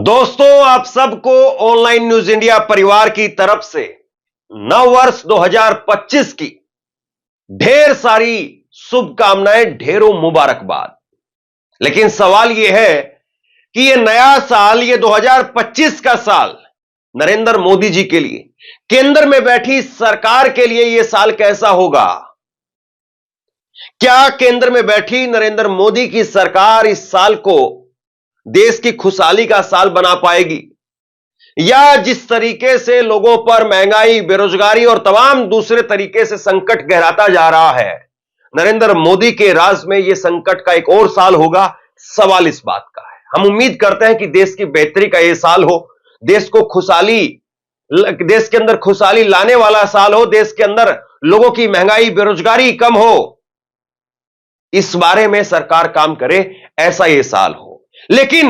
दोस्तों, आप सबको ऑनलाइन न्यूज इंडिया परिवार की तरफ से नव वर्ष 2025 की ढेर सारी शुभकामनाएं, ढेरों मुबारकबाद। लेकिन सवाल यह है कि यह नया साल, यह 2025 का साल नरेंद्र मोदी जी के लिए, केंद्र में बैठी सरकार के लिए यह साल कैसा होगा? क्या केंद्र में बैठी नरेंद्र मोदी की सरकार इस साल को देश की खुशहाली का साल बना पाएगी, या जिस तरीके से लोगों पर महंगाई, बेरोजगारी और तमाम दूसरे तरीके से संकट गहराता जा रहा है, नरेंद्र मोदी के राज में यह संकट का एक और साल होगा? सवाल इस बात का है। हम उम्मीद करते हैं कि देश की बेहतरी का यह साल हो, देश को खुशहाली, देश के अंदर खुशहाली लाने वाला साल हो, देश के अंदर लोगों की महंगाई, बेरोजगारी कम हो, इस बारे में सरकार काम करे, ऐसा यह साल हो। लेकिन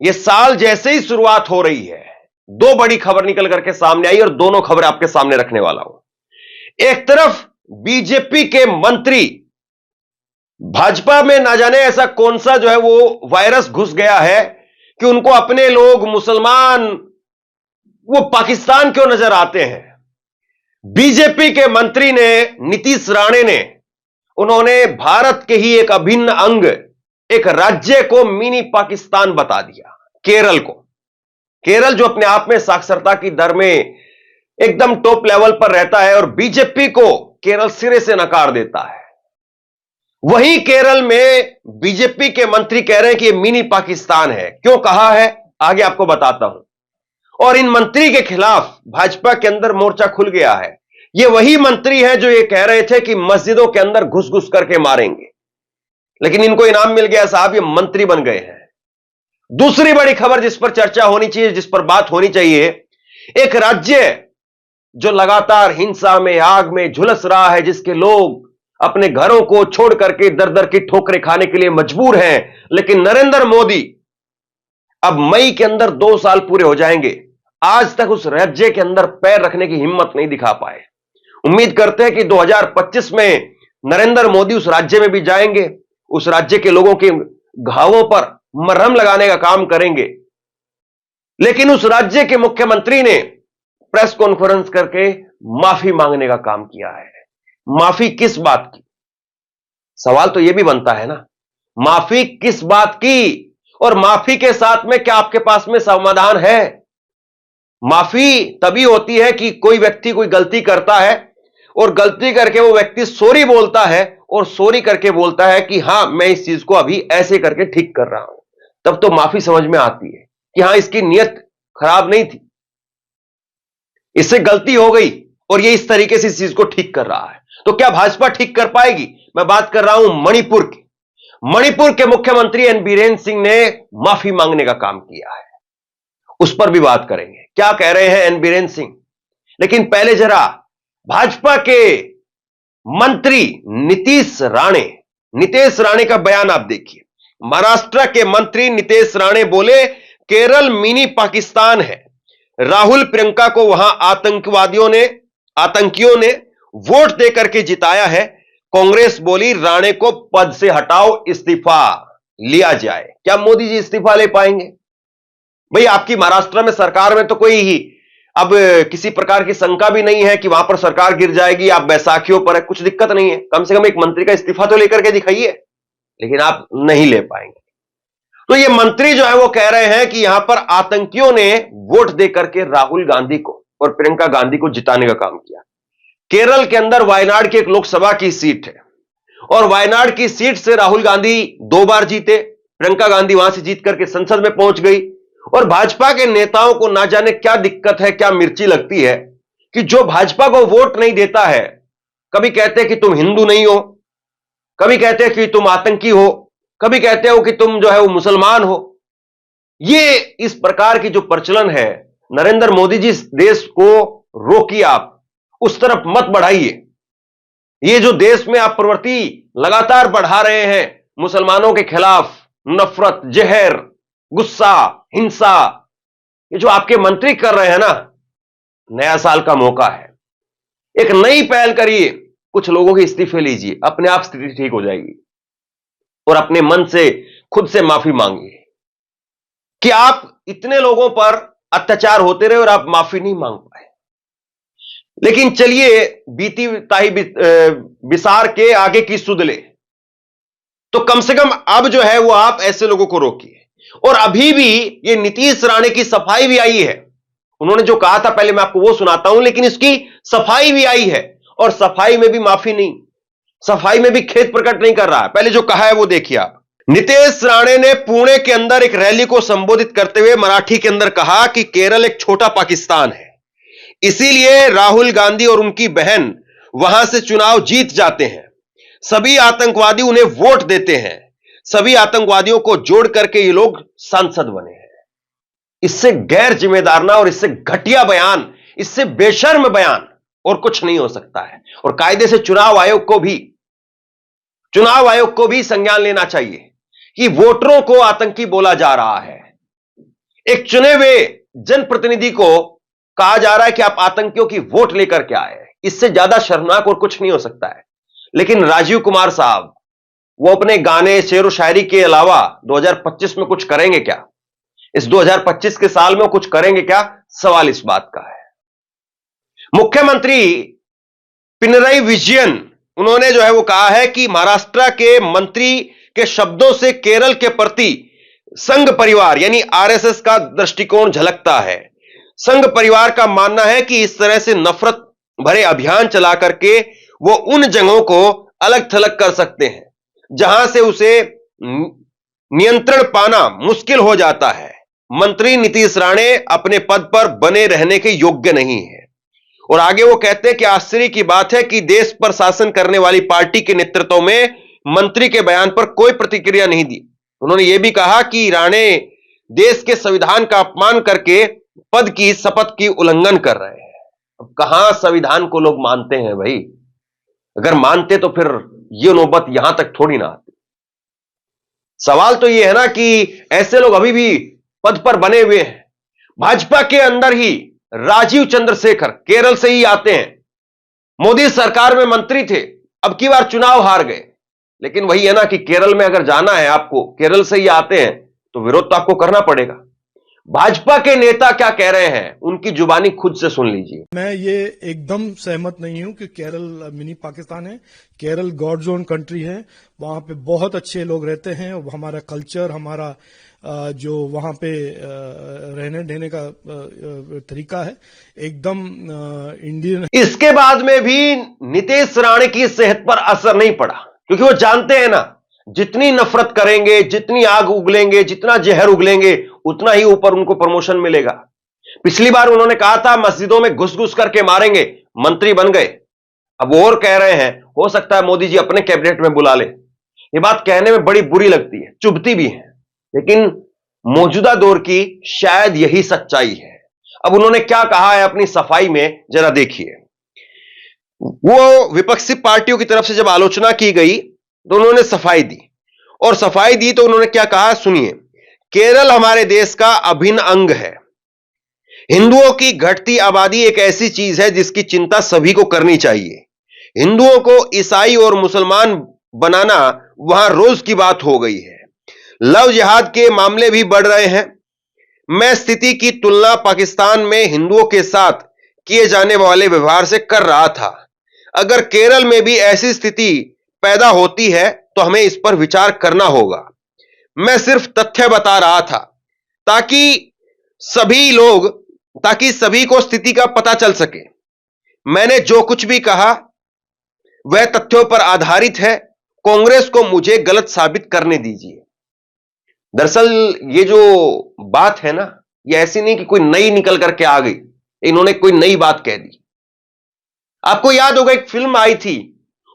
यह साल जैसे ही शुरुआत हो रही है, दो बड़ी खबर निकल करके सामने आई और दोनों खबर आपके सामने रखने वाला हूं। एक तरफ बीजेपी के मंत्री, भाजपा में ना जाने ऐसा कौन सा जो है वो वायरस घुस गया है कि उनको अपने लोग मुसलमान वो पाकिस्तान क्यों नजर आते हैं। बीजेपी के मंत्री ने, नीतीश राणे ने, उन्होंने भारत के ही एक अभिन्न अंग, एक राज्य को मिनी पाकिस्तान बता दिया, केरल को। केरल जो अपने आप में साक्षरता की दर में एकदम टॉप लेवल पर रहता है, और बीजेपी को केरल सिरे से नकार देता है। वहीं केरल में बीजेपी के मंत्री कह रहे हैं कि यह मिनी पाकिस्तान है। क्यों कहा है, आगे आपको बताता हूं। और इन मंत्री के खिलाफ भाजपा के अंदर मोर्चा खुल गया है। ये वही मंत्री हैं जो ये कह रहे थे कि मस्जिदों के अंदर घुस घुस करके मारेंगे, लेकिन इनको इनाम मिल गया साहब, ये मंत्री बन गए हैं। दूसरी बड़ी खबर जिस पर चर्चा होनी चाहिए, जिस पर बात होनी चाहिए, एक राज्य जो लगातार हिंसा में, आग में झुलस रहा है, जिसके लोग अपने घरों को छोड़ करके दर दर की ठोकरें खाने के लिए मजबूर हैं, लेकिन नरेंद्र मोदी अब मई के अंदर 2 साल पूरे हो जाएंगे, आज तक उस राज्य के अंदर पैर रखने की हिम्मत नहीं दिखा पाए। उम्मीद करते हैं कि 2025 में नरेंद्र मोदी उस राज्य में भी जाएंगे, उस राज्य के लोगों के घावों पर मरहम लगाने का काम करेंगे। लेकिन उस राज्य के मुख्यमंत्री ने प्रेस कॉन्फ्रेंस करके माफी मांगने का काम किया है। माफी किस बात की? सवाल तो यह भी बनता है ना, माफी किस बात की? और माफी के साथ में क्या आपके पास में समाधान है? माफी तभी होती है कि कोई व्यक्ति कोई गलती करता है और गलती करके वो व्यक्ति सॉरी बोलता है, और सॉरी करके बोलता है कि हां, मैं इस चीज को अभी ऐसे करके ठीक कर रहा हूं, तब तो माफी समझ में आती है कि हां, इसकी नीयत खराब नहीं थी, इससे गलती हो गई और ये इस तरीके से इस चीज को ठीक कर रहा है। तो क्या भाजपा ठीक कर पाएगी? मैं बात कर रहा हूं मणिपुर की। मणिपुर के मुख्यमंत्री एन बीरेन सिंह ने माफी मांगने का काम किया है, उस पर भी बात करेंगे, क्या कह रहे हैं एन बीरेन सिंह। लेकिन पहले जरा भाजपा के मंत्री नीतीश राणे का बयान आप देखिए। महाराष्ट्र के मंत्री नीतीश राणे बोले, केरल मिनी पाकिस्तान है, राहुल प्रियंका को वहां आतंकियों ने वोट देकर के जिताया है। कांग्रेस बोली, राणे को पद से हटाओ, इस्तीफा लिया जाए। क्या मोदी जी इस्तीफा ले पाएंगे? भाई, आपकी महाराष्ट्र में सरकार में तो कोई ही अब किसी प्रकार की शंका भी नहीं है कि वहां पर सरकार गिर जाएगी, आप बैसाखियों पर है, कुछ दिक्कत नहीं है। कम से कम एक मंत्री का इस्तीफा तो लेकर के दिखाइए, लेकिन आप नहीं ले पाएंगे। तो ये मंत्री जो है वो कह रहे हैं कि यहां पर आतंकियों ने वोट देकर के राहुल गांधी को और प्रियंका गांधी को जिताने का काम किया। केरल के अंदर वायनाड की एक लोकसभा की सीट है, और वायनाड की सीट से राहुल गांधी 2 बार जीते, प्रियंका गांधी वहां से जीत करके संसद में पहुंच गई। और भाजपा के नेताओं को ना जाने क्या दिक्कत है, क्या मिर्ची लगती है कि जो भाजपा को वोट नहीं देता है, कभी कहते हैं कि तुम हिंदू नहीं हो, कभी कहते हैं कि तुम आतंकी हो, कभी कहते हो कि तुम जो है वो मुसलमान हो। ये इस प्रकार की जो प्रचलन है, नरेंद्र मोदी जी, देश को रोकिए, आप उस तरफ मत बढ़ाइए। ये जो देश में आप प्रवृत्ति लगातार बढ़ा रहे हैं, मुसलमानों के खिलाफ नफरत, जहर, गुस्सा, हिंसा, ये जो आपके मंत्री कर रहे हैं ना, नया साल का मौका है, एक नई पहल करिए, कुछ लोगों के इस्तीफे लीजिए, अपने आप स्थिति ठीक हो जाएगी। और अपने मन से खुद से माफी मांगिए कि आप इतने लोगों पर अत्याचार होते रहे और आप माफी नहीं मांग पाए। लेकिन चलिए, बीती ताही बिसार के आगे की सुध ले, तो कम से कम अब जो है वो आप ऐसे लोगों को रोकिए। और अभी भी ये नीतीश राणे की सफाई भी आई है। उन्होंने जो कहा था पहले मैं आपको वो सुनाता हूं, लेकिन इसकी सफाई भी आई है, और सफाई में भी माफी नहीं, सफाई में भी खेद प्रकट नहीं कर रहा है। पहले जो कहा है वो देखिए आप। नीतीश राणे ने पुणे के अंदर एक रैली को संबोधित करते हुए मराठी के अंदर कहा कि केरल एक छोटा पाकिस्तान है, इसीलिए राहुल गांधी और उनकी बहन वहां से चुनाव जीत जाते हैं। सभी आतंकवादी उन्हें वोट देते हैं, सभी आतंकवादियों को जोड़ करके ये लोग सांसद बने हैं। इससे गैर जिम्मेदारना और इससे घटिया बयान, इससे बेशर्म बयान और कुछ नहीं हो सकता है। और कायदे से चुनाव आयोग को भी संज्ञान लेना चाहिए कि वोटरों को आतंकी बोला जा रहा है। एक चुने हुए जनप्रतिनिधि को कहा जा रहा है कि आप आतंकियों की वोट लेकर के आए। इससे ज्यादा शर्मनाक और कुछ नहीं हो सकता है। लेकिन राजीव कुमार साहब, वो अपने गाने शेर व शायरी के अलावा 2025 में कुछ करेंगे क्या? इस 2025 के साल में वो कुछ करेंगे क्या? सवाल इस बात का है। मुख्यमंत्री पिनरई विजयन, उन्होंने जो है वो कहा है कि महाराष्ट्र के मंत्री के शब्दों से केरल के प्रति संघ परिवार यानी आरएसएस का दृष्टिकोण झलकता है। संघ परिवार का मानना है कि इस तरह से नफरत भरे अभियान चला करके वो उन जगहों को अलग थलग कर सकते हैं जहां से उसे नियंत्रण पाना मुश्किल हो जाता है। मंत्री नीतीश राणे अपने पद पर बने रहने के योग्य नहीं है। और आगे वो कहते हैं कि आश्चर्य की बात है कि देश पर शासन करने वाली पार्टी के नेतृत्व में मंत्री के बयान पर कोई प्रतिक्रिया नहीं दी। उन्होंने यह भी कहा कि राणे देश के संविधान का अपमान करके पद की शपथ की उल्लंघन कर रहे हैं। अब कहां संविधान को लोग मानते हैं भाई? अगर मानते तो फिर यह नौबत यहां तक थोड़ी ना आती। सवाल तो यह है ना कि ऐसे लोग अभी भी पद पर बने हुए हैं। भाजपा के अंदर ही राजीव चंद्रशेखर केरल से ही आते हैं, मोदी सरकार में मंत्री थे, अब की बार चुनाव हार गए। लेकिन वही है ना कि केरल में अगर जाना है आपको, केरल से ही आते हैं, तो विरोध तो आपको करना पड़ेगा। भाजपा के नेता क्या कह रहे हैं, उनकी जुबानी खुद से सुन लीजिए। मैं ये एकदम सहमत नहीं हूं कि केरल मिनी पाकिस्तान है। केरल गॉड जोन कंट्री है, वहां पे बहुत अच्छे लोग रहते हैं। हमारा कल्चर, हमारा जो वहां पे रहने देने का तरीका है एकदम इंडियन। इसके बाद में भी नीतीश राणे की सेहत पर असर नहीं पड़ा, क्योंकि वो जानते हैं ना, जितनी नफरत करेंगे, जितनी आग उगलेंगे, जितना जहर उगलेंगे, उतना ही ऊपर उनको प्रमोशन मिलेगा। पिछली बार उन्होंने कहा था मस्जिदों में घुस घुस करके मारेंगे, मंत्री बन गए। अब वो और कह रहे हैं हो सकता है मोदी जी अपने कैबिनेट में बुला ले। ये बात कहने में बड़ी बुरी लगती है, चुभती भी है, लेकिन मौजूदा दौर की शायद यही सच्चाई है। अब उन्होंने क्या कहा है अपनी सफाई में, जरा देखिए। वो विपक्षी पार्टियों की तरफ से जब आलोचना की गई तो उन्होंने सफाई दी, और सफाई दी तो उन्होंने क्या कहा, सुनिए। केरल हमारे देश का अभिन्न अंग है। हिंदुओं की घटती आबादी एक ऐसी चीज है जिसकी चिंता सभी को करनी चाहिए। हिंदुओं को ईसाई और मुसलमान बनाना वहां रोज की बात हो गई है। लव जिहाद के मामले भी बढ़ रहे हैं। मैं स्थिति की तुलना पाकिस्तान में हिंदुओं के साथ किए जाने वाले व्यवहार से कर रहा था। अगर केरल में भी ऐसी स्थिति पैदा होती है तो हमें इस पर विचार करना होगा। मैं सिर्फ तथ्य बता रहा था ताकि सभी को स्थिति का पता चल सके। मैंने जो कुछ भी कहा वह तथ्यों पर आधारित है। कांग्रेस को मुझे गलत साबित करने दीजिए। दरअसल ये जो बात है ना, ये ऐसी नहीं कि कोई नई निकल करके आ गई, इन्होंने कोई नई बात कह दी। आपको याद होगा एक फिल्म आई थी,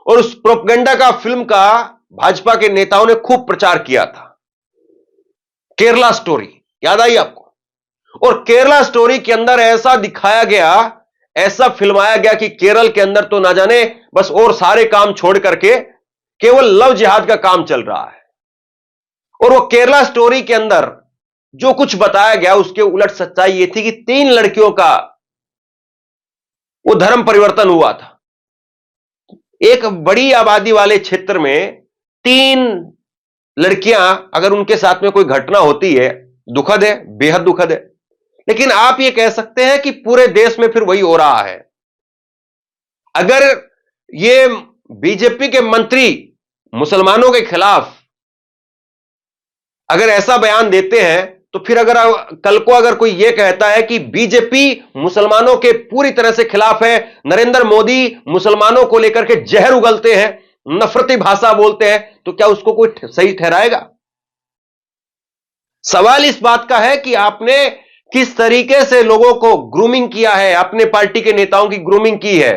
और उस प्रोपेगेंडा का फिल्म का भाजपा के नेताओं ने खूब प्रचार किया था, केरला स्टोरी। याद आई आपको? और केरला स्टोरी के अंदर ऐसा दिखाया गया, ऐसा फिल्माया गया कि केरल के अंदर तो ना जाने बस और सारे काम छोड़ करके केवल लव जिहाद का काम चल रहा है। और वो केरला स्टोरी के अंदर जो कुछ बताया गया उसके उलट सच्चाई ये थी कि 3 लड़कियों का वो धर्म परिवर्तन हुआ था। एक बड़ी आबादी वाले क्षेत्र में 3 लड़कियां, अगर उनके साथ में कोई घटना होती है, दुखद है, बेहद दुखद है। लेकिन आप यह कह सकते हैं कि पूरे देश में फिर वही हो रहा है। अगर ये बीजेपी के मंत्री मुसलमानों के खिलाफ अगर ऐसा बयान देते हैं, तो फिर अगर कल को अगर कोई यह कहता है कि बीजेपी मुसलमानों के पूरी तरह से खिलाफ है, नरेंद्र मोदी मुसलमानों को लेकर के जहर उगलते हैं, नफरती भाषा बोलते हैं, तो क्या उसको कोई सही ठहराएगा? सवाल इस बात का है कि आपने किस तरीके से लोगों को ग्रूमिंग किया है, अपने पार्टी के नेताओं की ग्रूमिंग की है,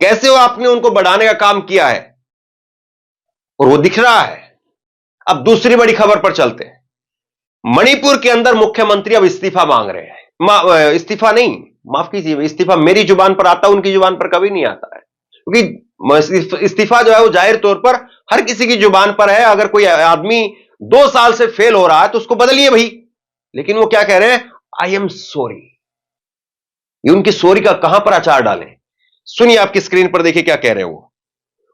कैसे वो आपने उनको बढ़ाने का काम किया है, और वो दिख रहा है। अब दूसरी बड़ी खबर पर चलते हैं। मणिपुर के अंदर मुख्यमंत्री अब इस्तीफा मांग रहे हैं। इस्तीफा नहीं, माफ कीजिए, इस्तीफा मेरी जुबान पर आता है, उनकी जुबान पर कभी नहीं आता है, क्योंकि इस्तीफा जो है वो जाहिर तौर पर हर किसी की जुबान पर है। अगर कोई आदमी 2 साल से फेल हो रहा है तो उसको बदलिए भाई। लेकिन वो क्या कह रहे हैं? I am sorry. ये उनकी सॉरी का कहां पर अचार डालें? सुनिए, आपकी स्क्रीन पर देखिए क्या कह रहे हैं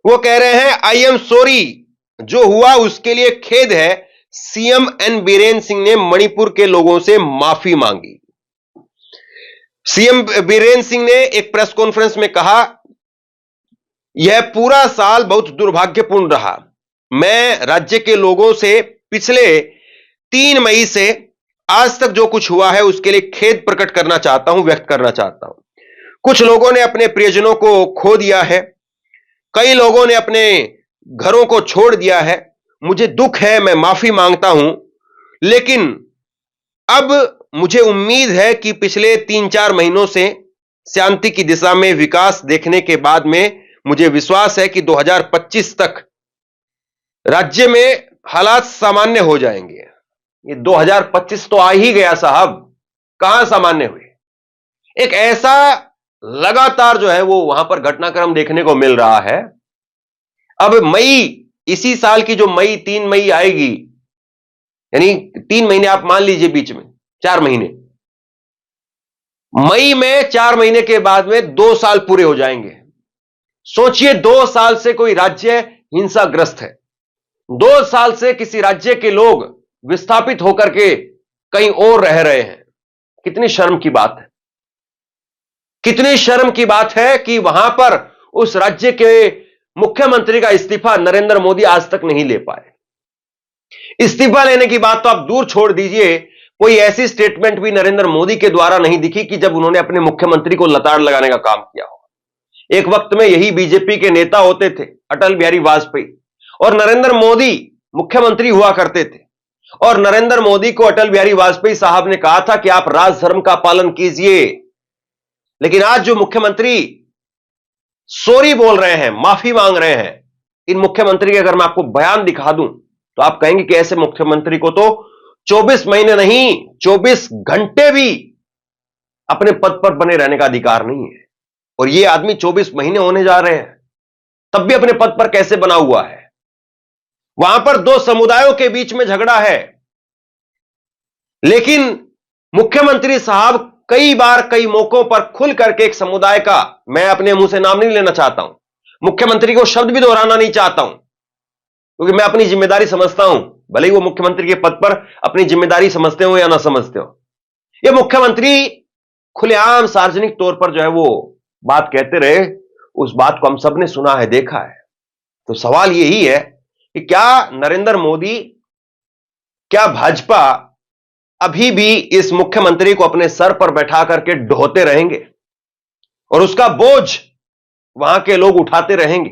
वो कह रहे हैं, आई एम सॉरी, जो हुआ उसके लिए खेद है। सीएम एन बीरेन सिंह ने मणिपुर के लोगों से माफी मांगी। सीएम बीरेन सिंह ने एक प्रेस कॉन्फ्रेंस में कहा, यह पूरा साल बहुत दुर्भाग्यपूर्ण रहा। मैं राज्य के लोगों से पिछले 3 मई से आज तक जो कुछ हुआ है उसके लिए खेद प्रकट करना चाहता हूं, व्यक्त करना चाहता हूं। कुछ लोगों ने अपने प्रियजनों को खो दिया है, कई लोगों ने अपने घरों को छोड़ दिया है। मुझे दुख है, मैं माफी मांगता हूं, लेकिन अब मुझे उम्मीद है कि पिछले 3-4 महीनों से शांति की दिशा में विकास देखने के बाद में मुझे विश्वास है कि 2025 तक राज्य में हालात सामान्य हो जाएंगे। ये 2025 तो आ ही गया साहब, कहां सामान्य हुए? एक ऐसा लगातार जो है वो वहां पर घटनाक्रम देखने को मिल रहा है। अब मई, इसी साल की जो मई 3 मई आएगी, यानी 3 महीने आप मान लीजिए, बीच में 4 महीने, मई में 4 महीने के बाद में 2 साल पूरे हो जाएंगे। सोचिए, 2 साल से कोई राज्य हिंसाग्रस्त है, 2 साल से किसी राज्य के लोग विस्थापित होकर के कहीं और रह रहे हैं। कितनी शर्म की बात है, कितनी शर्म की बात है कि वहां पर उस राज्य के मुख्यमंत्री का इस्तीफा नरेंद्र मोदी आज तक नहीं ले पाए। इस्तीफा लेने की बात तो आप दूर छोड़ दीजिए, कोई ऐसी स्टेटमेंट भी नरेंद्र मोदी के द्वारा नहीं दिखी कि जब उन्होंने अपने मुख्यमंत्री को लताड़ लगाने का काम किया हो। एक वक्त में यही बीजेपी के नेता होते थे, अटल बिहारी वाजपेयी, और नरेंद्र मोदी मुख्यमंत्री हुआ करते थे। और नरेंद्र मोदी को अटल बिहारी वाजपेयी साहब ने कहा था कि आप राजधर्म का पालन कीजिए। लेकिन आज जो मुख्यमंत्री सॉरी बोल रहे हैं, माफी मांग रहे हैं, इन मुख्यमंत्री के अगर मैं आपको बयान दिखा दूं तो आप कहेंगे कि ऐसे मुख्यमंत्री को तो 24 महीने नहीं, 24 घंटे भी अपने पद पर बने रहने का अधिकार नहीं है। और यह आदमी 24 महीने होने जा रहे हैं, तब भी अपने पद पर कैसे बना हुआ है? वहां पर 2 समुदायों के बीच में झगड़ा है, लेकिन मुख्यमंत्री साहब कई बार, कई मौकों पर खुल करके एक समुदाय का, मैं अपने मुंह से नाम नहीं लेना चाहता हूं, मुख्यमंत्री को शब्द भी दोहराना नहीं चाहता हूं, क्योंकि मैं अपनी जिम्मेदारी समझता हूं, भले ही वो मुख्यमंत्री के पद पर अपनी जिम्मेदारी समझते हो या ना समझते हो। ये मुख्यमंत्री खुलेआम सार्वजनिक तौर पर जो है वो बात कहते रहे, उस बात को हम सब ने सुना है, देखा है। तो सवाल यही है कि क्या नरेंद्र मोदी, क्या भाजपा अभी भी इस मुख्यमंत्री को अपने सर पर बैठा करके ढोते रहेंगे और उसका बोझ वहां के लोग उठाते रहेंगे?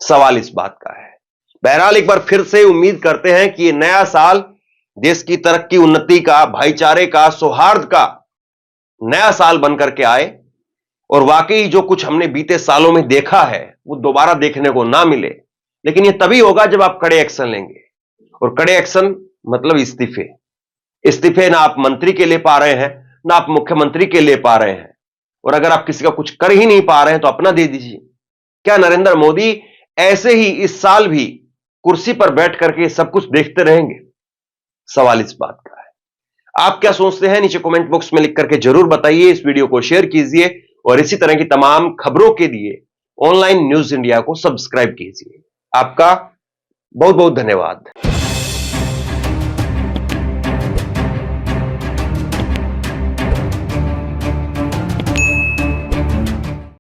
सवाल इस बात का है। बहरहाल एक बार फिर से उम्मीद करते हैं कि ये नया साल देश की तरक्की, उन्नति का, भाईचारे का, सौहार्द का नया साल बनकर के आए, और वाकई जो कुछ हमने बीते सालों में देखा है वो दोबारा देखने को ना मिले। लेकिन ये तभी होगा जब आप कड़े एक्शन लेंगे, और कड़े एक्शन मतलब इस्तीफे। इस्तीफे ना आप मंत्री के ले पा रहे हैं, ना आप मुख्यमंत्री के ले पा रहे हैं, और अगर आप किसी का कुछ कर ही नहीं पा रहे हैं तो अपना दे दीजिए। क्या नरेंद्र मोदी ऐसे ही इस साल भी कुर्सी पर बैठ करके सब कुछ देखते रहेंगे? सवाल इस बात का है। आप क्या सोचते हैं? नीचे कमेंट बॉक्स में लिख करके जरूर बताइए। इस वीडियो को शेयर कीजिए और इसी तरह की तमाम खबरों के लिए ऑनलाइन न्यूज इंडिया को सब्सक्राइब कीजिए। आपका बहुत बहुत धन्यवाद।